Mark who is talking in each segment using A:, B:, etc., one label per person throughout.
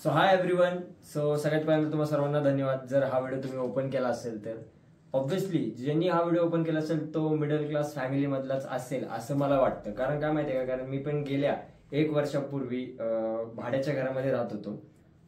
A: So hi everyone. So सगळ्यात पहिल्यांदा तुम्हाला सर्वांना धन्यवाद. जर हा व्हिडिओ तुम्ही ओपन केला असेल तर ऑब्व्हियसली ज्यांनी हा व्हिडिओ ओपन केला असेल तो मिडल क्लास फॅमिली मधलाच असेल असं मला वाटतं. कारण काय माहितीये का, कारण मी पण गेल्या 1 वर्षापूर्वी भाड्याच्या घरामध्ये राहत होतो.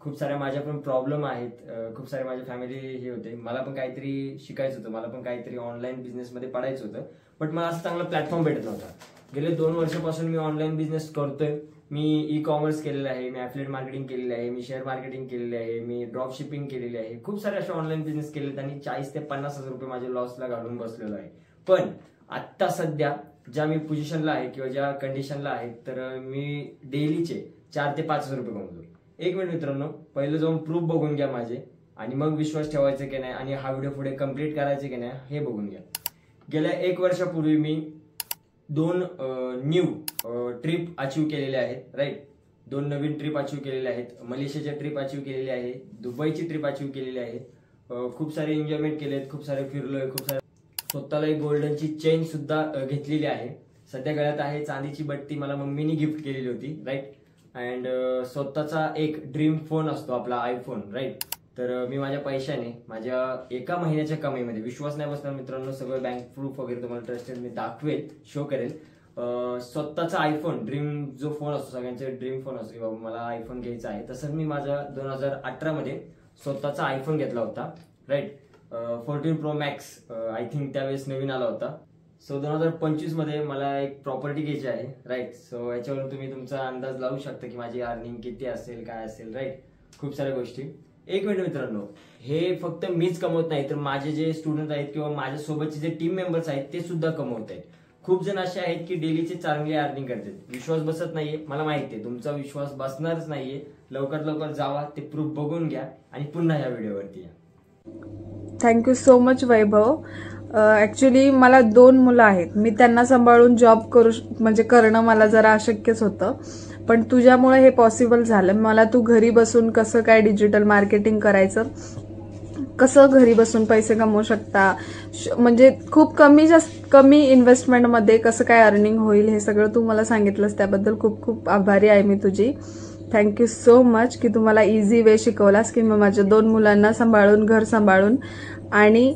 A: खूप साऱ्या माझ्या पण प्रॉब्लेम आहेत, खूप सारे माझ्या फॅमिली हे होते. मला पण काहीतरी शिकायचं होतं, मला पण काहीतरी ऑनलाईन बिझनेसमध्ये पडायचं होतं, बट मला असं चांगला प्लॅटफॉर्म भेटत नव्हता. गेले 2 वर्षापासून मी ऑनलाईन बिझनेस करतोय. मी ई कॉमर्स केलेलं आहे, मी ॲफिलिएट मार्केटिंग केलेली आहे, मी शेअर मार्केटिंग केलेली आहे, मी ड्रॉप शिपिंग केलेली आहे. खूप सारे असे ऑनलाईन बिझनेस केले आणि 40 ते 50 हजार रुपये माझ्या लॉसला घालून बसलेलो आहे. पण आत्ता सध्या ज्या मी पोझिशनला आहे किंवा ज्या कंडिशनला आहे, तर मी डेलीचे 4 ते 5 हजार रुपये कमवतो. 1 मिनिट मित्रांनो, पहिलं जाऊन प्रूफ बघून घ्या माझे, आणि मग विश्वास ठेवायचा की नाही आणि हा व्हिडिओ पुढे कम्प्लीट करायचे की नाही हे बघून घ्या. गेल्या 1 वर्षापूर्वी मी 2 न्यू ट्रिप अचीव्ह केलेले आहेत. राईट, 2 नवीन ट्रिप अचीव्ह केलेले आहेत. मलेशियाच्या ट्रिप अचीव्ह केलेली आहे, दुबईची ट्रिप अचीव्ह केलेली आहे. खूप सारे एन्जॉयमेंट केलेत, खूप सारे फिरलोय, खूप सारे. स्वतःला एक गोल्डनची चेन सुद्धा घेतलेली आहे. सध्या गळ्यात आहे चांदीची बट्टी, मला मम्मीने गिफ्ट केलेली होती. राईट, अँड स्वतःचा एक ड्रीम फोन असतो आपला आयफोन. राईट, तर मी माझ्या पैशाने माझ्या 1 महिन्याच्या कमाईमध्ये, विश्वास नाही बसणार मित्रांनो, सगळं बँक प्रूफ वगैरे तुम्हाला ट्रस्टेड मी दाखवेल, शो करेल. स्वतःचा आयफोन, ड्रीम जो फोन असतो, सगळ्यांचे ड्रीम फोन असतो की बाबा मला आयफोन घ्यायचा आहे, तसंच मी माझा 2018 मध्ये स्वतःचा आयफोन घेतला होता. Right, 14 Pro Max I think त्यावेळेस नवीन आला होता. सो 2025 मध्ये मला एक प्रॉपर्टी घ्यायची आहे. राईट, सो याच्यावरून तुम्ही तुमचा अंदाज लावू शकता की माझी अर्निंग किती असेल, काय असेल. राईट, खूप साऱ्या गोष्टी. 1 मिनिट मित्रांनो, हे फक्त मीच कमवत नाही, तर माझे जे स्टुडंट आहेत किंवा माझ्यासोबतचे जे टीम मेंबर्स आहेत ते सुद्धा कमवत आहेत. खूप जण असे आहेत की डेलीचे चांगले अर्निंग करतात. विश्वास बसत नाहीये, मला माहिती आहे तुमचा विश्वास बसणारच नाहीये. लवकर जावा, ते प्रूफ बघून घ्या आणि पुन्हा या व्हिडिओवरती या.
B: थँक्यू सो मच वैभव. ऍक्च्युली मला 2 मुलं आहेत. मी त्यांना सांभाळून जॉब करणं मला जरा अशक्यच होतं, पण तुझ्यामुळे हे पॉसिबल झालं. मला तू घरी बसून कसं काय डिजिटल मार्केटिंग करायचं, कसं घरी बसून पैसे कमवू शकता, म्हणजे खूप कमी इन्व्हेस्टमेंटमध्ये कसं काय अर्निंग होईल हे सगळं तू मला सांगितलंस. त्याबद्दल खूप खूप आभारी आहे मी तुझी. थँक्यू सो मच की तू मला इझी वे शिकवलास की मी माझ्या 2 मुलांना सांभाळून, घर सांभाळून आणि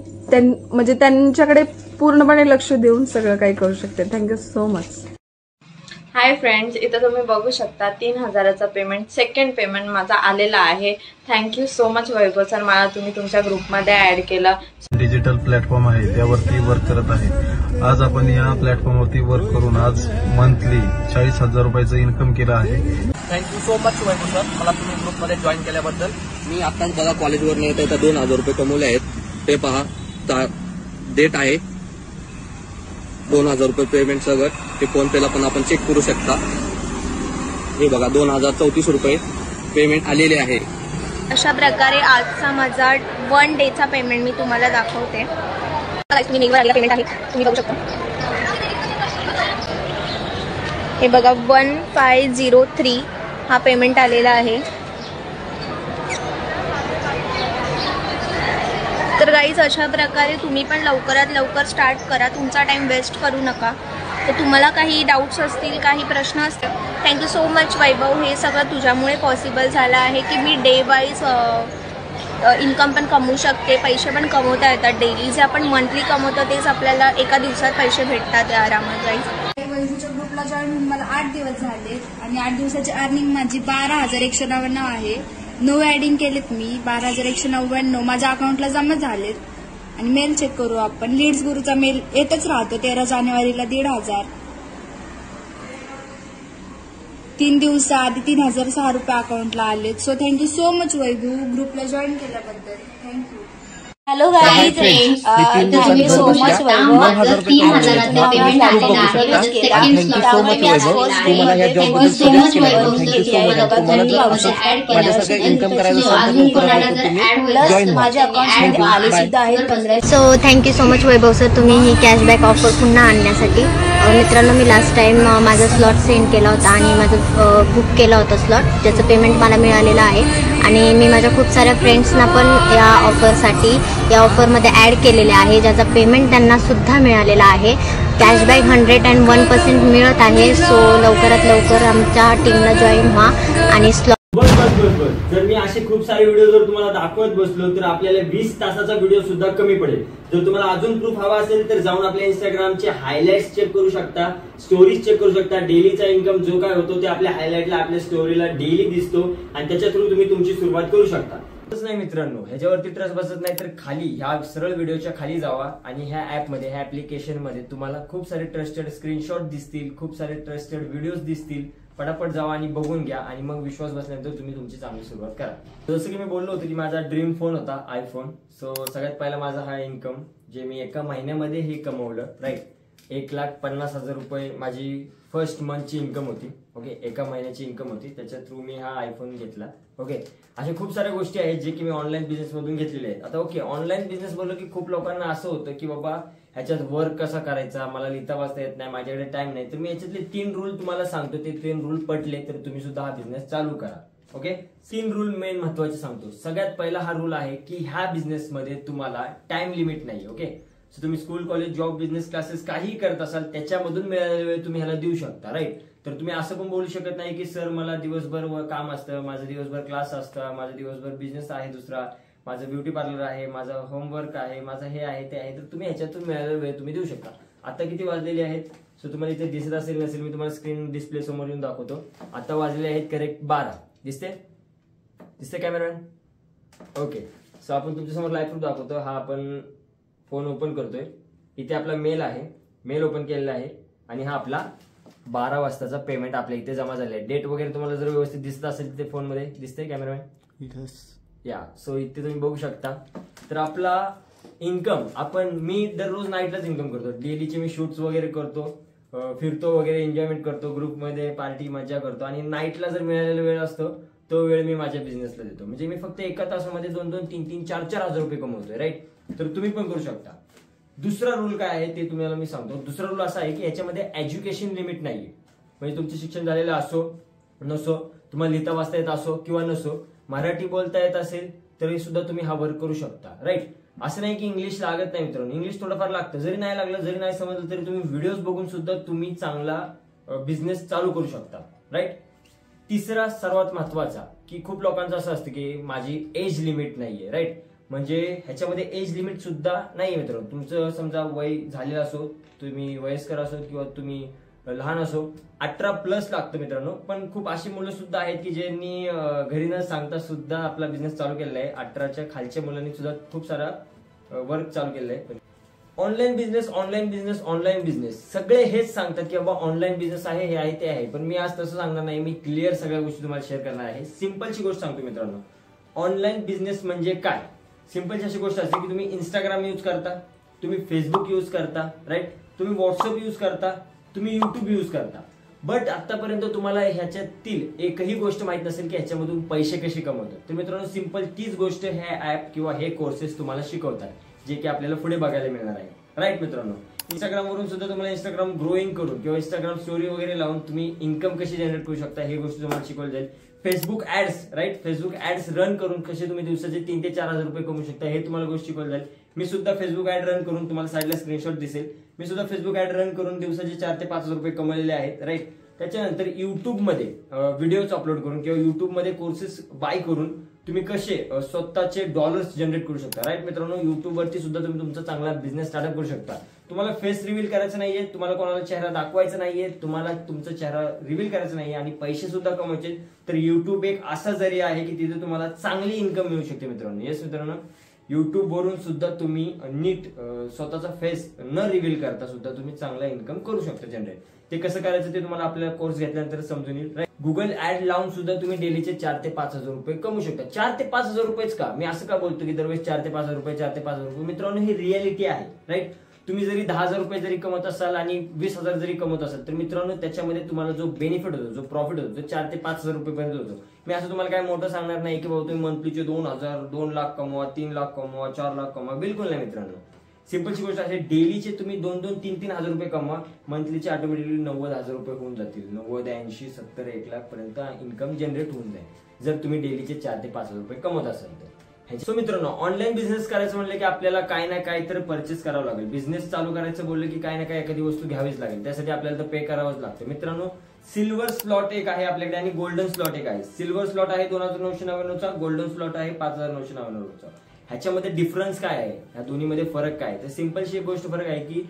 B: म्हणजे त्यांच्याकडे पूर्णपणे लक्ष देऊन सगळं काही करू शकते. Thank you so much.
C: Hi friends, इथं तुम्ही बघू शकता 3000चा पेमेंट, सेकंड पेमेंट माझा आलेला आहे. Thank you so much Vaibhav sir, मला तुम्ही तुमच्या ग्रुपमध्ये ऍड केलं.
D: डिजिटल प्लॅटफॉर्म आहे त्यावरती वर्क करत आहे. आज आपण या प्लॅटफॉर्मवरती वर्क करून आज मंथली 40,000 रुपयाचं इन्कम केलं आहे.
E: Thank you so much Vaibhav sir, मला तुम्ही ग्रुपमध्ये जॉईन केल्याबद्दल. मी आताच बघा कॉलेजवरून येत आहे, 2,000 रुपये कमवले आहेत. ते पहा, डेट आहे 2,000 रुपये पेमेंट सगळं. ते फोन पेला पण आपण चेक करू शकता. हे बघा 2,034 रुपये पेमेंट आलेले आहे.
C: अशा प्रकारे आजचा माझा 1 डेचा पेमेंट मी तुम्हाला दाखवते. मेलवर आलेला पेमेंट आहे, तुम्ही बघू शकता. हे बघा 1503 हा पेमेंट आलेला आहे. तर गाईज अशा प्रकारे तुम्ही पण लवकरात लवकर स्टार्ट करा, तुमचा टाइम वेस्ट करू नका. तर तुम्हाला काही डाऊट्स असतील, काही प्रश्न असतील, थँक्यू सो मच वैभव. हे सगळं तुझ्यामुळे पॉसिबल झालं आहे की मी डे वाईज इन्कम पण कमवू शकते, पैसे पण कमवता येतात. डेली जे आपण मंथली कमवतो तेच आपल्याला एका दिवसात पैसे भेटतात आरामात. गाईज
F: वैभवच्या ग्रुपला जॉईन होऊन मला 8 दिवस झाले आणि 8 दिवसाची अर्निंग माझी 12,199 आहे. 9 ऍडिंग केलेत मी, 12,199 माझ्या अकाउंटला जमा झालेत. आणि मेल चेक करू आपण. लीड्स गुरुचा मेल येतच राहतो. 13 जानेवारीला 1,500. 3 दिवसाआधी 3,006 रुपये अकाउंटला आलेत. So thank you so much Vaibhav ग्रुपला जॉईन केल्याबद्दल. Thank you.
G: Hello guys, thank you so much Vaibhav. 3,000चे पेमेंट आलेलं आहे. सेकंड स्लॉटवर मी आज first day thank you so much Vaibhav plus माझ्या अकाउंटमध्ये आले सुद्धा आहेत.
C: So thank you so much Vaibhav sir, तुम्ही ही कॅशबॅक ऑफर पुन्हा आणण्यासाठी. मित्रांनो, मी लास्ट टाइम माझा स्लॉट सेंड केला होता आणि माझं बुक केला होता स्लॉट, ज्याचं पेमेंट मला मिळालेलं आहे. आणि मी माझ्या खूप साऱ्या फ्रेंड्सना पण या ऑफरसाठी या ऑफरमध्ये ॲड केलेले आहे, ज्याचा पेमेंट त्यांना सुद्धा मिळालेला आहे. कॅशबॅक 101% मिळत आहे. सो लवकरात लवकर आमच्या टीमला जॉईन व्हा आणि स्लॉट
A: जर मी असे खूप सारे व्हिडिओ जर तुम्हाला दाखवत बसलो तर आपल्याला 20 तासाचा व्हिडिओ सुद्धा कमी पडेल. जर तुम्हाला अजून प्रूफ हवा असेल तर जाऊन आपल्या इंस्टाग्रामचे हायलाइट्स चेक करू शकता, स्टोरीज चेक करू शकता. डेलीचा इन्कम जो काय होतो ते आपल्या हायलाइटला आपल्या स्टोरीला डेली दिसतो आणि त्याच्या थ्रू तुम्ही तुमची सुरुवात करू शकता. नाही मित्रांनो, ह्याच्यावरती ट्रस्ट बसत नाही तर खाली ह्या सरळ व्हिडिओच्या खाली जावा आणि ह्या ऍपमध्ये ह्या ऍप्लिकेशन मध्ये तुम्हाला खूप सारे ट्रस्टेड स्क्रीनशॉट दिसतील, खूप सारे ट्रस्टेड व्हिडिओज दिसतील. पटापट जावा आणि बघून घ्या आणि मग विश्वास बसल्यानंतर तुम्ही तुमची चांगली सुरुवात करा. जसं की मी बोललो होतो की माझा ड्रीम फोन होता आयफोन. सो सगळ्यात पहिला माझा हा इन्कम जे मी एका महिन्यामध्ये हे कमवलं, राईट. 1,50,000 रुपये माझी फर्स्ट मंथची इन्कम होती. ओके, एका महिन्याची इन्कम होती, त्याच्या थ्रू मी हा आयफोन घेतला. ओके, अशा खूप साऱ्या गोष्टी आहेत जे की मी ऑनलाईन बिझनेस मधून घेतलेले आहेत. आता ओके, ऑनलाईन बिझनेस बोललो की खूप लोकांना असं होतं की बाबा ह्याच्यात वर्क कसा करायचा, मला लिहिता वाचता येत नाही, माझ्याकडे टाइम नाही. तर मी याच्यातले 3 रूल तुम्हाला सांगतो. ते 3 रूल पटले तर तुम्ही सुद्धा हा बिझनेस चालू करा. ओके, 3 रूल मेन महत्वाचे सांगतो. सगळ्यात पहिला हा रूल आहे की ह्या बिझनेसमध्ये तुम्हाला टाइम लिमिट नाही. ओके, सो तुम्ही school, college, job, business, classes काही करत असाल त्याच्यामधून मिळालेला वेळ तुम्ही ह्याला देऊ शकता, राईट. तर तुम्ही असं पण बोलू शकत नाही की सर मला दिवसभर काम असतं, माझं दिवसभर क्लास असतं, माझं दिवसभर बिझनेस आहे दुसरा, माझं ब्युटी पार्लर आहे, माझं होमवर्क आहे, माझं हे आहे ते आहे. तर तुम्ही ह्याच्यातून मिळालेला वेळ तुम्ही देऊ शकता. आता किती वाजलेले आहेत सो तुम्हाला इथे दिसत असेल नसेल, मी तुम्हाला स्क्रीन डिस्प्ले समोर येऊन दाखवतो. आता वाजलेले आहेत करेक्ट 12. दिसते कॅमेरामॅन? ओके, सो आपण तुमच्यासमोर लाईव्ह प्रूफ दाखवतो. हा आपण फोन ओपन करतोय. इथे आपला मेल आहे, मेल ओपन केलेला आहे आणि हा आपला 12 वाजताचा पेमेंट आपल्या इथे जमा झाला आहे. डेट वगैरे तुम्हाला जर व्यवस्थित दिसत असेल तिथे फोनमध्ये दिसते कॅमेरामॅन? या, सो इथे तुम्ही बघू शकता. तर आपला इन्कम मी दररोज नाईटलाच इन्कम करतो. डेलीचे मी शूट्स वगैरे करतो, फिरतो वगैरे, एन्जॉयमेंट करतो, ग्रुपमध्ये पार्टी मजा करतो आणि नाईटला जर मिळालेला वेळ असतो तो वेळ मी माझ्या बिझनेसला देतो. म्हणजे मी फक्त एका तासामध्ये 2-2, 3-3, 4-4 हजार रुपये कमवतोय, राईट. तर तुम्ही पण करू शकता. दुसरा रूल काय आहे ते तुम्हाला मी सांगतो. दुसरा रूल असा आहे की याच्यामध्ये एज्युकेशन लिमिट नाहीये. म्हणजे तुमचं शिक्षण झालेलं असो नसो, तुम्हाला लिहिता वाचता येत असो किंवा नसो, मराठी बोलता येत असेल तरी सुद्धा तुम्ही हा वर्क करू शकता, राईट. असं नाही की इंग्लिश लागत नाही मित्रांनो, इंग्लिश थोडंफार लागतं. जरी नाही लागलं, जरी नाही समजलं तरी तुम्ही व्हिडिओज बघून सुद्धा तुम्ही चांगला बिझनेस चालू करू शकता, राईट. तिसरा सर्वात महत्वाचा की खूप लोकांचं असं असतं की माझी एज लिमिट नाहीये, राईट. म्हणजे ह्याच्यामध्ये एज लिमिट सुद्धा नाहीये मित्रांनो. तुमचं समजा वय झालेलं असो, तुम्ही वयस्कर असो किंवा तुम्ही लहान असो, 18+ लागतं मित्रांनो. पण खूप अशी मुलं सुद्धा आहेत की ज्यांनी घरी न सांगता सुद्धा आपला बिझनेस चालू केलेला आहे. 18च्या खालच्या मुलांनी सुद्धा खूप सारा वर्क चालू केलेलं आहे. Online business, online business, online business, सगळे हेच सांगतात की बाबा ऑनलाईन बिझनेस आहे, हे आहे, ते आहे. पण मी आज तसं सांगणार नाही. मी क्लिअर सगळ्या गोष्टी तुम्हाला शेअर करणार आहे. सिंपलची गोष्ट सांगतो मित्रांनो. ऑनलाईन बिझनेस म्हणजे काय? सिंपलची अशी गोष्ट असते की तुम्ही इंस्टाग्राम यूज करता, तुम्ही फेसबुक यूज करता, राईट. तुम्ही व्हॉट्सअप यूज करता, तुम्ही युट्यूब यूज करता. बट आतापर्यंत तुम्हाला ह्याच्यातील एकही गोष्ट माहित नसेल की ह्याच्यामधून पैसे कसे कमवतात. तर मित्रांनो, सिंपल तीच गोष्ट हे ऍप किंवा हे कोर्सेस तुम्हाला शिकवतात, जे की आपल्याला पुढे बघायला मिळणार आहे, राईट मित्रांनो. इंस्टाग्रामवरून सुद्धा तुम्हाला इंस्टाग्राम ग्रोईंग करून किंवा इंस्टाग्राम स्टोरी वगैरे लावून तुम्ही इन्कम कशी जनरेट करू शकता हे गोष्टी तुम्हाला शिकवली जाईल. Facebook ads, right, Facebook ads run करून कसे तुम्ही दिवसाचे 3 ते 4 हजार रुपये कमवू शकता हे तुम्हाला गोष्ट शिकवली जाईल. मी सुद्धा फेसबुक ऍड रन करून, तुम्हाला साईडला स्क्रीनशॉट दिसेल, मी सुद्धा फेसबुक ऍड रन करून दिवसाचे 4 ते 5 हजार रुपये कमवलेले आहेत, राईट. त्याच्यानंतर युट्यूबमध्ये व्हिडिओज अपलोड करून किंवा युट्यूबमध्ये कोर्सेस बाय करून तुम्ही कसे स्वतःचे डॉलर्स जनरेट करू शकता, राईट मित्रांनो. युट्यूबवरती सुद्धा तुम्ही तुमचा चांगला बिझनेस स्टार्टअप करू शकता. तुम्हाला फेस रिव्हील करायचं नाहीये, तुम्हाला कोणाला चेहरा दाखवायचा नाहीये, तुम्हाला तुमचा चेहरा रिव्हील करायचा नाहीये आणि पैसे सुद्धा कमवायचे. तर युट्यूब एक असा जरिया आहे की तिथे तुम्हाला चांगली इन्कम मिळू शकते मित्रांनो. येस मित्रांनो, युट्यूब वरून सुद्धा तुम्ही नीट स्वतःचा फेस न रिव्हील करता सुद्धा तुम्ही चांगला इन्कम करू शकता जनरेट. ते कसं करायचं ते तुम्हाला आपल्या कोर्स घेतल्यानंतर समजून येईल, राईट. गुगल ऍड लावून सुद्धा तुम्ही डेलीचे 4 ते 5 हजार रुपये कमवू शकता. 4 ते 5 हजार रुपयेच का? मी असं का बोलतो की दरवेळेस 4 ते 5 हजार रुपये, 4 ते 5 हजार रुपये? मित्रांनो, ही रियालिटी आहे, राईट. तुम्ही जरी 10,000 रुपये जरी कमवत असाल आणि 20,000 जरी कमवत असाल तर मित्रांनो त्याच्यामध्ये तुम्हाला जो बेनिफिट होतो, जो प्रॉफिट होतो, तो 4 ते 5 हजार रुपये पर्यंत होतो. मी असं तुम्हाला काय मोठं सांगणार नाही की बाबा तुम्ही मंथलीचे 2,000, 2 लाख कमवा, 3 लाख कमवा, 4 लाख कमवा. बिलकुल नाही मित्रांनो. सिंपलची गोष्ट आहे, डेलीचे तुम्ही 2-2, 3-3 हजार रुपये कमवा, मंथलीचे ऑटोमॅटिकली 90,000 रुपये होऊन जातील. 90, 80, 70, 1 लाख पर्यंत इन्कम जनरेट होऊन जाईल जर तुम्ही डेलीचे 4 ते 5 हजार रुपये कमवत असाल तर. सो मित्रांनो, ऑनलाईन बिझनेस करायचं म्हणलं की आपल्याला काय ना काय तर परचेस करावं लागेल. बिझनेस चालू करायचं बोललं की काय ना काय एखादी वस्तू घ्यावीच लागेल, त्यासाठी आपल्याला तर पे करावंच लागतं. मित्रांनो, सिल्वर स्लॉट एक आहे आपल्याकडे आणि गोल्डन स्लॉट एक आहे. सिल्वर स्लॉट आहे 2999चा, गोल्डन स्लॉट आहे 5999चा. ह्याच्यामध्ये डिफरन्स काय आहे, ह्या दोन्हीमध्ये फरक काय? तर सिंपलशी एक गोष्ट फरक आहे की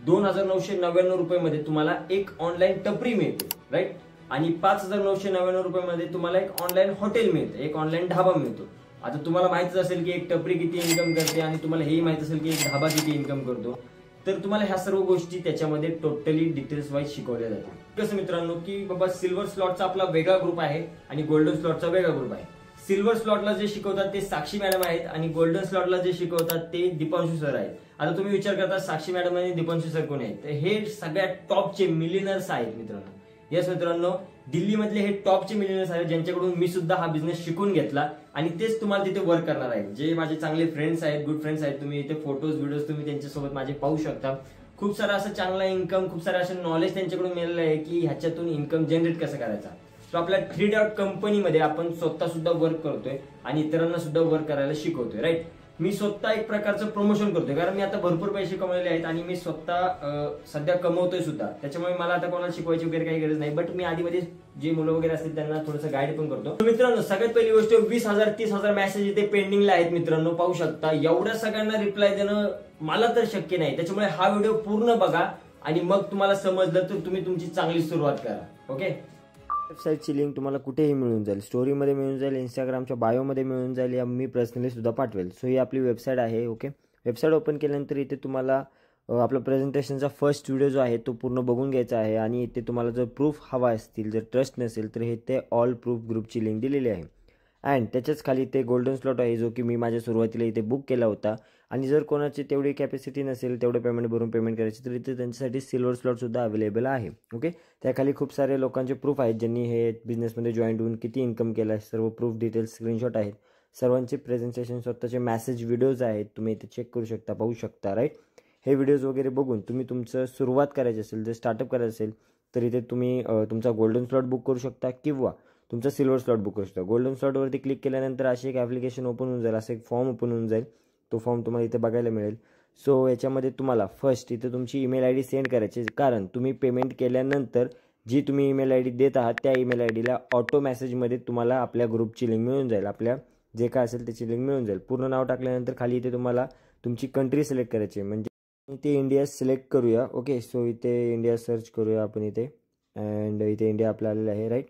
A: 2999 रुपयामध्ये तुम्हाला एक ऑनलाईन टपरी मिळते, राईट, आणि 5999 रुपयामध्ये तुम्हाला एक ऑनलाईन हॉटेल मिळतं, एक ऑनलाईन ढाबा मिळतो. आता तुम्हाला माहितीच असेल की एक टपरी किती इन्कम करते आणि तुम्हाला हेही माहित असेल की एक ढाबा किती इन्कम करतो. तर तुम्हाला ह्या सर्व गोष्टी त्याच्यामध्ये टोटली डिटेल्स वाईज शिकवल्या जातात. कसं मित्रांनो की बाबा सिल्वर स्लॉटचा आपला वेगळा ग्रुप आहे आणि गोल्डन स्लॉटचा वेगळा ग्रुप आहे. सिल्वर स्लॉटला जे शिकवतात ते साक्षी मॅडम आहेत आणि गोल्डन स्लॉटला जे शिकवतात ते दीपांशू सर आहेत. आता तुम्ही विचार करता साक्षी मॅडम आणि दीपांशू सर कोण आहेत? तर हे सगळ्यात टॉपचे मिलियनर्स आहेत मित्रांनो. येस मित्रांनो, दिल्लीमधले हे टॉपचे मिलियनर्स आहेत ज्यांच्याकडून मी सुद्धा हा बिझनेस शिकून घेतला आणि तेच तुम्हाला तिथे वर्क करणार आहे. जे माझे चांगले फ्रेंड्स आहेत, गुड फ्रेंड्स आहेत, तुम्ही इथे फोटोज व्हिडिओज तुम्ही त्यांच्यासोबत माझे पाहू शकता. खूप सारा असं चांगला इन्कम, खूप सारं असं नॉलेज त्यांच्याकडून मिळालं आहे की ह्याच्यातून इन्कम जनरेट कसं करायचा. सो आपल्या 3 डॉट कंपनीमध्ये आपण स्वतः सुद्धा वर्क करतोय आणि इतरांना सुद्धा वर्क करायला शिकवतोय, राईट. मी स्वतः एक प्रकारचं प्रमोशन करतोय कारण मी आता भरपूर पैसे कमवलेले आहेत आणि मी स्वतः सध्या कमवतोय सुद्धा. त्याच्यामुळे मला आता कोणाला शिकवायची वगैरे काही गरज नाही. बट मी आधीमध्ये जे मुलं वगैरे असतील त्यांना थोडंसं गाईड पण करतो. मित्रांनो, सगळ्यात पहिली गोष्ट 20,000 30,000 मेसेज इथे पेंडिंगला आहेत मित्रांनो, पाहू शकता. एवढ्या सगळ्यांना रिप्लाय देणं मला तर शक्य नाही. त्याच्यामुळे हा व्हिडिओ पूर्ण बघा आणि मग तुम्हाला समजलं तर तुम्ही तुमची चांगली सुरुवात करा. ओके. वेबसाईटची लिंक तुम्हाला कुठेही मिळून जाईल, स्टोरीमध्ये मिळून जाईल, इंस्टाग्रामच्या बायोमध्ये मिळून जाईल, या मी पर्सनली सुद्धा पाठवेल. सो ही आपली वेबसाईट आहे. ओके. वेबसाईट ओपन केल्यानंतर इथे तुम्हाला आपला प्रेझेंटेशनचा फर्स्ट व्हिडिओ जो आहे तो पूर्ण बघून घ्यायचा आहे आणि इथे तुम्हाला जर प्रूफ हवा असतील, जर ट्रस्ट नसेल तर इथे ऑल प्रूफ ग्रुपची लिंक दिलेली आहे. अँड त्याच्याच खाली ते गोल्डन स्लॉट आहे जो की मी माझ्या सुरुवातीला इथे बुक केला होता. आणि जर कोणाची तेवढी कॅपॅसिटी नसेल, तेवढं पेमेंट भरून पेमेंट करायची, तर इथे त्यांच्यासाठी सिल्वर स्लॉटसुद्धा अवेलेबल आहे. ओके. त्याखाली खूप सारे लोकांचे प्रूफ आहेत ज्यांनी हे बिझनेसमध्ये जॉईन होऊन किती इन्कम केलं आहे, सर्व प्रूफ डिटेल्स स्क्रीनशॉट आहेत. सर्वांचे प्रेझेंटेशन, स्वतःचे मेसेज व्हिडिओज आहेत, तुम्ही इथे चेक करू शकता, पाहू शकता, राईट. हे व्हिडिओज वगैरे बघून तुम्ही तुमचं सुरुवात करायची असेल, जर स्टार्टअप करायचं असेल तर इथे तुम्ही तुमचा गोल्डन स्लॉट बुक करू शकता किंवा तुमचा सिल्वर स्लॉट बुक करू शकता. गोल्डन स्लॉटवरती क्लिक केल्यानंतर अशी एक ॲप्लिकेशन ओपन होऊन जाईल, असं एक फॉर्म ओपन होऊन जाईल. तो फॉर्म तुम्हाला इथे बघायला मिळेल. सो याच्यामध्ये तुम्हाला फर्स्ट इथे तुमची ईमेल आय डी सेंड करायची, कारण तुम्ही पेमेंट केल्यानंतर जी तुम्ही ईमेल आय डी देत आहात त्या ईमेल आय डीला ऑटो मेसेजमध्ये तुम्हाला आपल्या ग्रुपची लिंक मिळून जाईल, आपल्या जे काय असेल त्याची लिंक मिळून जाईल. पूर्ण नाव टाकल्यानंतर खाली इथे तुम्हाला तुमची कंट्री सिलेक्ट करायची, म्हणजे इथे इंडिया सिलेक्ट करूया. ओके. सो इथे इंडिया सर्च करूया आपण इथे, अँड इथे इंडिया आपला आलेला आहे, राईट.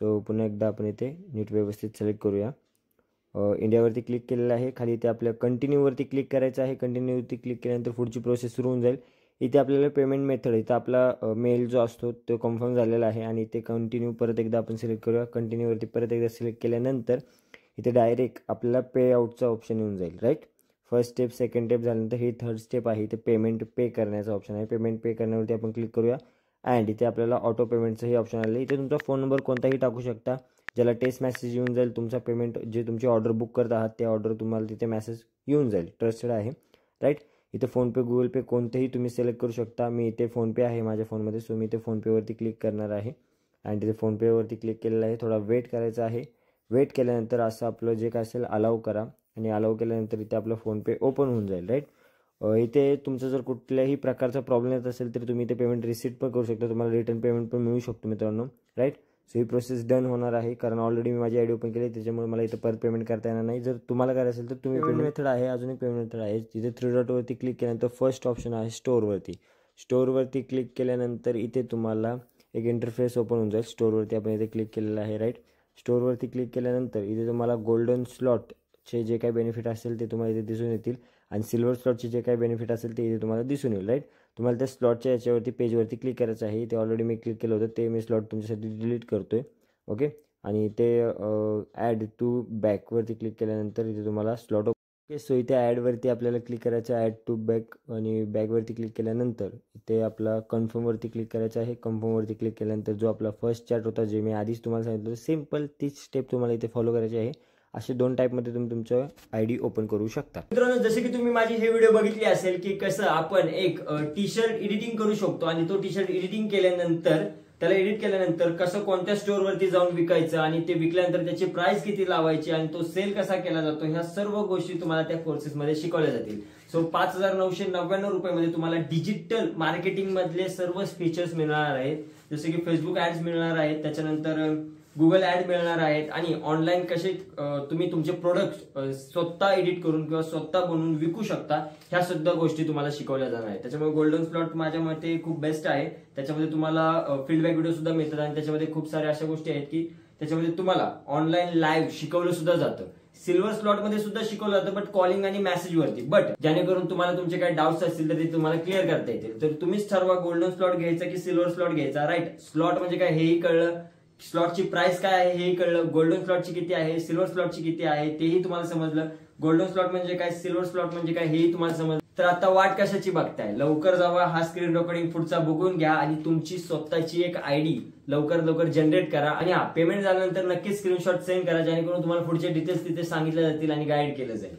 A: सो पुन्हा एकदा आपण इथे नीट व्यवस्थित सिलेक्ट करूया. इंडियावरती क्लिक केलेलं आहे. खाली इथे आपल्या कंटिन्यूवरती क्लिक करायचं आहे. कंटिन्यूवरती क्लिक केल्यानंतर पुढची प्रोसेस सुरू होऊन जाईल. इथे आपल्याला पेमेंट मेथड, इथं आपला मेल जो असतो तो कन्फर्म झालेला आहे आणि इथे कंटिन्यू परत एकदा आपण सिलेक्ट करूया. कंटिन्यूवरती परत एकदा सिलेक्ट केल्यानंतर इथे डायरेक्ट आपल्याला पे आउटचा ऑप्शन येऊन जाईल, right. First step, second step झाल्यानंतर ही थर्ड स्टेप आहे, इथे पेमेंट पे करण्याचा ऑप्शन आहे. पेमेंट पे करण्यावरती आपण क्लिक करूया अँड इथे आपल्याला ऑटो पेमेंटचं हे ऑप्शन आलं. इथे तुमचा फोन नंबर कोणताही टाकू शकता, ज्याला टेस्ट मेसेज येऊन जाईल. तुमचा पेमेंट, जे तुमची ऑर्डर बुक करत आहात ते ऑर्डर तुम्हाला तिथे मेसेज येऊन जाईल. ट्रस्टेड आहे, राईट. इथे फोनपे, गुगल पे कोणतेही तुम्ही सिलेक्ट करू शकता. मी इथे फोनपे आहे माझ्या फोनमध्ये, सो मी इथे फोनपेवरती क्लिक करणार आहे आणि तिथे फोनपेवरती क्लिक केलेलं आहे. थोडा वेट करायचा आहे. वेट केल्यानंतर असं आपलं जे काय असेल अलाव करा आणि अलाव केल्यानंतर इथे आपलं फोनपे ओपन होऊन जाईल, राईट. इथे तुमचं जर कुठल्याही प्रकारचा प्रॉब्लेम येत असेल तर तुम्ही इथे पेमेंट रिसीट पण करू शकता, तुम्हाला रिटर्न पेमेंट पण मिळू शकतो मित्रांनो, राईट. सो ही प्रोसेस डन होणार आहे कारण ऑलरेडी मी माझी आय डी ओपन केली, त्याच्यामुळे मला इथं परत पेमेंट करता येणार नाही. जर तुम्हाला करायचं असेल तर तुम्ही पेमेंट मेथड आहे, अजून एक पेमेंट मेथड आहे. तिथे 3 डॉटवरती क्लिक केल्यानंतर फर्स्ट ऑप्शन आहे स्टोअरवरती. स्टोअरवरती क्लिक केल्यानंतर इथे तुम्हाला एक इंटरफेस ओपन होऊन जाईल. स्टोअरवरती आपण इथे क्लिक केलेलं आहे, राईट. स्टोअरवरती क्लिक केल्यानंतर इथे तुम्हाला गोल्डन स्लॉटचे जे काही बेनिफिट असेल ते तुम्हाला इथे दिसून येतील आणि सिल्वर स्लॉटचे जे काही बेनिफिट असेल ते इथे तुम्हाला दिसून येईल, राईट. तुम्हाला त्या स्लॉटच्या याच्यावरती पेजवरती क्लिक करायचं आहे. ते ऑलरेडी मी क्लिक केलं होतं, ते मी स्लॉट तुमच्यासाठी डिलीट करतोय. ओके. आणि ते ॲड टू बॅकवरती क्लिक केल्यानंतर इथे तुम्हाला स्लॉट ओके. सो इथे ॲडवरती आपल्याला क्लिक करायचं आहे, ॲड टू बॅक, आणि बॅकवरती क्लिक केल्यानंतर इथे आपला कन्फर्मवरती क्लिक करायचं आहे. कन्फर्मवरती क्लिक केल्यानंतर जो आपला फर्स्ट चॅट होता, जे मी आधीच तुम्हाला सांगितलं, सिम्पल तीच स्टेप तुम्हाला इथे फॉलो करायची आहे. असे 2 टाईपमध्ये तुम्ही तुमचं आयडी ओपन करू शकता. मित्रांनो, जसे की तुम्ही माझी हे व्हिडिओ बघितली असेल की कसं आपण एक टी शर्ट एडिटिंग करू शकतो आणि तो टी शर्ट एडिटिंग केल्यानंतर त्याला एडिट केल्यानंतर कसं कोणत्या स्टोअरवरती जाऊन विकायचं आणि ते विकल्यानंतर त्याची प्राइस किती लावायची आणि तो सेल कसा केला जातो, ह्या सर्व गोष्टी तुम्हाला त्या कोर्सेसमध्ये शिकवल्या जातील. सो 5,999 रुपयामध्ये तुम्हाला डिजिटल मार्केटिंग मधले सर्व फीचर्स मिळणार आहेत, जसे की फेसबुक ऍड्स मिळणार आहेत, त्याच्यानंतर गुगल ऍड मिळणार आहेत आणि ऑनलाईन कसे तुम्ही तुमचे प्रोडक्ट स्वतः एडिट करून किंवा स्वतः बनवून विकू शकता, ह्या सुद्धा गोष्टी तुम्हाला शिकवल्या जाणार आहेत. त्याच्यामुळे गोल्डन स्लॉट माझ्या मते खूप बेस्ट आहे. त्याच्यामध्ये तुम्हाला फीडबॅक व्हिडिओ सुद्धा मिळतात आणि त्याच्यामध्ये खूप साऱ्या अशा गोष्टी आहेत की त्याच्यामध्ये तुम्हाला ऑनलाईन लाईव्ह शिकवलं सुद्धा जातं. सिल्वर स्लॉट मध्ये सुद्धा शिकवलं जातं, बट कॉलिंग आणि मेसेजवरती. बट जेणेकरून तुम्हाला तुमचे काही डाऊट्स असतील तर ते तुम्हाला क्लिअर करता येतील. तर तुम्हीच ठरवा गोल्डन स्लॉट घ्यायचा की सिल्वर स्लॉट घ्यायचा. राईट, स्लॉट म्हणजे काय हेही कळलं, स्लॉटची प्राइस काय आहे हेही कळलं, गोल्डन स्लॉटची किती आहे, सिल्वर स्लॉटची किती आहे तेही तुम्हाला समजलं, गोल्डन स्लॉट म्हणजे काय, सिल्वर स्लॉट म्हणजे काय हेही तुम्हाला समजलं. तर आता वाट कशाची बघताय, लवकर जावा, हा स्क्रीन रेकॉर्डिंग पुढचा बघून घ्या आणि तुमची स्वतःची एक आयडी लवकर जनरेट करा. आणि हा पेमेंट झाल्यानंतर नक्कीच स्क्रीनशॉट सेंड करा, जेणेकरून तुम्हाला पुढचे डिटेल्स तिथे सांगितले जातील आणि गाईड केलं जाईल.